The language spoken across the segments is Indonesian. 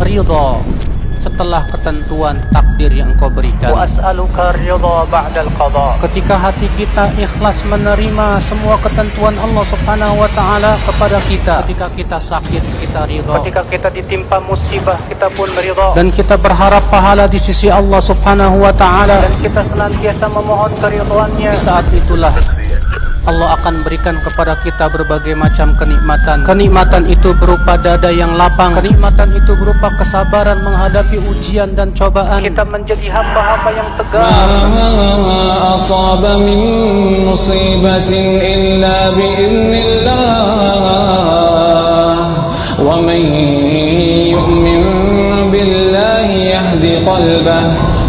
ridha setelah ketentuan takdir yang Engkau berikan. Wa as'aluka ridha ba'dal qada. Ketika hati kita ikhlas menerima semua ketentuan Allah Subhanahu wa taala kepada kita, ketika kita sakit kita ridha, Ketika kita ditimpa musibah kita pun ridha, dan kita berharap pahala di sisi Allah Subhanahu wa taala, dan kita senantiasa memohon keridhaannya. di saat itulah Allah akan berikan kepada kita berbagai macam kenikmatan. Kenikmatan itu berupa dada yang lapang. Kenikmatan itu berupa kesabaran menghadapi ujian dan cobaan. Kita menjadi hamba-hamba yang tegar. ما أصاب من مصيبة إلا بإذن الله ومن يؤمن بالله يهد قلبه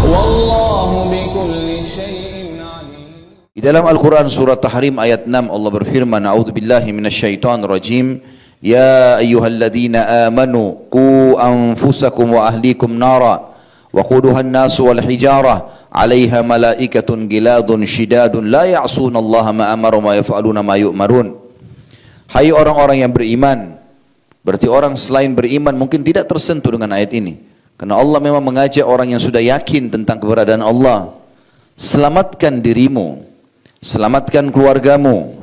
والله بكل شيء عليم. Di dalam Al-Quran surat Tahrim ayat 6 Allah berfirman, A'udzubillahi minasyaitonirrajim, Ya ayyuhalladzina amanu qu anfusakum wa ahlikum nara wa quduhan nasu wal hijarah 'alaiha malaikatun giladun shidadun la ya'sunallaha ma amara wa yaf'aluna ma yu'marun. Hai orang-orang yang beriman. Berarti orang selain beriman mungkin tidak tersentuh dengan ayat ini, karena Allah memang mengajak orang yang sudah yakin tentang keberadaan Allah. Selamatkan dirimu, selamatkan keluargamu,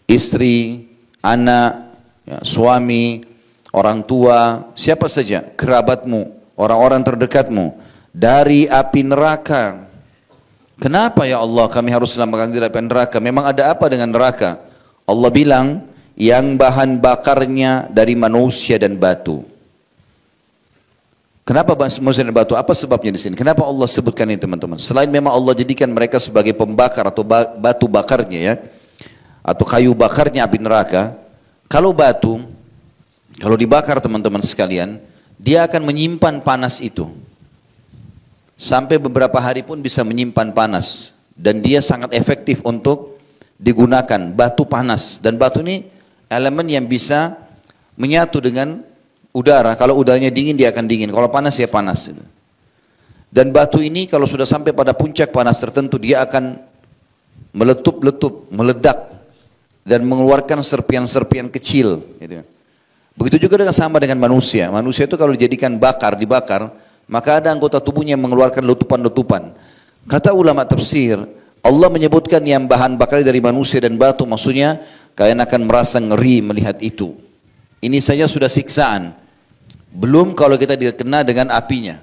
istri, anak, ya, suami, orang tua, siapa saja, kerabatmu, orang-orang terdekatmu dari api neraka. Kenapa ya Allah kami harus selamatkan dari api neraka? Memang ada apa dengan neraka? Allah bilang yang bahan bakarnya dari manusia dan batu. Kenapa manusia dan batu? Apa sebabnya di sini? Kenapa Allah sebutkan ini teman-teman? Selain memang Allah jadikan mereka sebagai pembakar atau batu bakarnya ya, atau kayu bakarnya api neraka. Kalau batu, kalau dibakar teman-teman sekalian, dia akan menyimpan panas itu. Sampai beberapa hari pun bisa menyimpan panas. Dan dia sangat efektif untuk digunakan, batu panas. Dan batu ini elemen yang bisa menyatu dengan udara. Kalau udaranya dingin dia akan dingin, kalau panas ya panas. Dan batu ini kalau sudah sampai pada puncak panas tertentu dia akan meletup-letup, meledak dan mengeluarkan serpian-serpian kecil. Begitu juga sama dengan manusia. Manusia itu kalau dijadikan dibakar, maka ada anggota tubuhnya yang mengeluarkan letupan-letupan. Kata ulama tafsir, Allah menyebutkan yang bahan bakar dari manusia dan batu, maksudnya kalian akan merasa ngeri melihat itu. Ini saja sudah siksaan. Belum kalau kita dikena dengan apinya.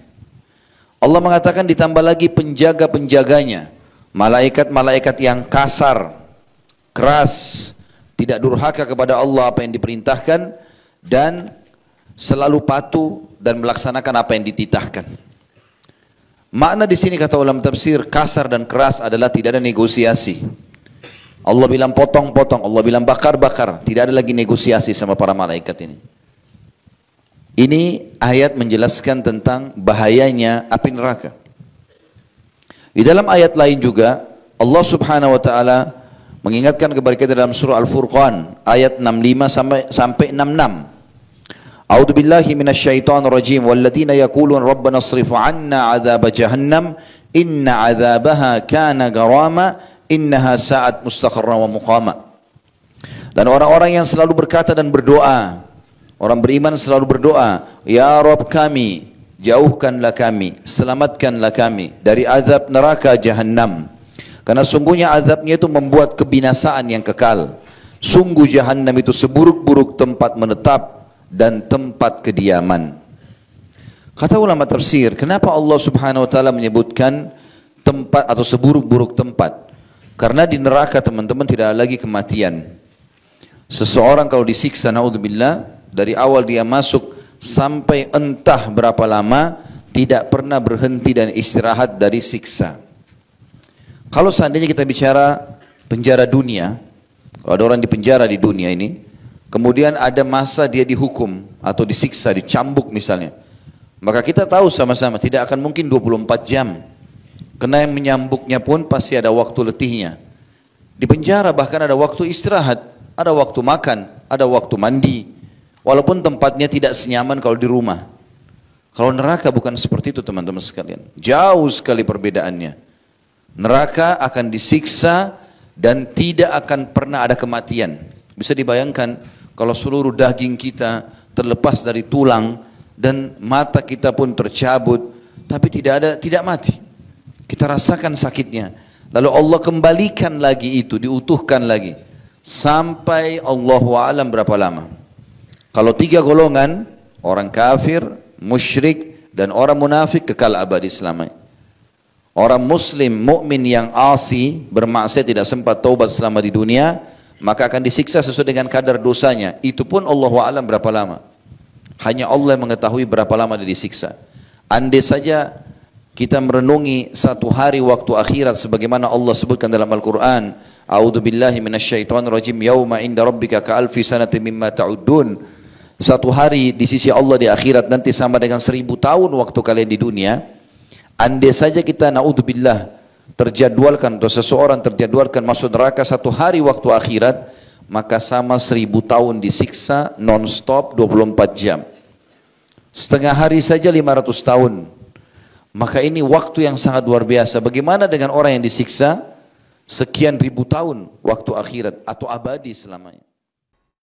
Allah mengatakan ditambah lagi penjaga-penjaganya. Malaikat-malaikat yang kasar, keras, tidak durhaka kepada Allah apa yang diperintahkan, dan selalu patuh dan melaksanakan apa yang dititahkan. Makna di sini kata ulama tafsir, kasar dan keras adalah tidak ada negosiasi. Allah bilang potong-potong, Allah bilang bakar-bakar, tidak ada lagi negosiasi sama para malaikat ini. Ini ayat menjelaskan tentang bahayanya api neraka. Di dalam ayat lain juga Allah Subhanahu wa taala mengingatkan kepada kita dalam surah Al-Furqan ayat 65 sampai 66. A'udzu billahi minasyaitonir rajim walladzina yaquluna rabbana shrif 'anna 'adzab jahannam inna 'adzabaha kana garama innaha sa'at mustaqarra wa muqama. Dan orang-orang yang selalu berkata dan berdoa, orang beriman selalu berdoa, Ya Rabb kami, jauhkanlah kami, selamatkanlah kami dari azab neraka jahannam. Karena sungguhnya azabnya itu membuat kebinasaan yang kekal. Sungguh jahannam itu seburuk-buruk tempat menetap dan tempat kediaman. Kata ulama tafsir, kenapa Allah Subhanahu wa taala menyebutkan tempat atau seburuk-buruk tempat? Karena di neraka teman-teman tidak ada lagi kematian. Seseorang kalau disiksa, naudzubillah, dari awal dia masuk sampai entah berapa lama tidak pernah berhenti dan istirahat dari siksa. Kalau seandainya kita bicara penjara dunia, kalau ada orang di penjara di dunia ini, kemudian ada masa dia dihukum atau disiksa, dicambuk misalnya, maka kita tahu sama-sama tidak akan mungkin 24 jam. Karena yang menyambuknya pun pasti ada waktu letihnya. Di penjara bahkan ada waktu istirahat, ada waktu makan, ada waktu mandi. Walaupun tempatnya tidak senyaman kalau di rumah. Kalau neraka bukan seperti itu teman-teman sekalian. Jauh sekali perbedaannya. Neraka akan disiksa dan tidak akan pernah ada kematian. Bisa dibayangkan kalau seluruh daging kita terlepas dari tulang, dan mata kita pun tercabut, tapi tidak mati. Kita rasakan sakitnya. Lalu Allah kembalikan lagi itu, diutuhkan lagi. Sampai Allahu a'lam berapa lama. Kalau 3 golongan, orang kafir, musyrik, dan orang munafik kekal abadi selamanya. Orang muslim, mukmin yang asi, bermaksiat, tidak sempat taubat selama di dunia, maka akan disiksa sesuai dengan kadar dosanya. Itu pun Allahu a'lam berapa lama. Hanya Allah yang mengetahui berapa lama dia disiksa. Andai saja kita merenungi satu hari waktu akhirat sebagaimana Allah sebutkan dalam Al-Quran, A'udzu billahi minasyaitonir rajim, yauma inda rabbika ka'alfi sanatin mimma ta'uddun. Satu hari di sisi Allah di akhirat nanti sama dengan 1000 tahun waktu kalian di dunia. Andai saja kita na'udzubillah terjadwalkan atau seseorang terjadwalkan masuk neraka satu hari waktu akhirat, maka sama 1000 tahun disiksa non-stop 24 jam. Setengah hari saja 500 tahun. Maka ini waktu yang sangat luar biasa. Bagaimana dengan orang yang disiksa sekian ribu tahun waktu akhirat atau abadi selamanya?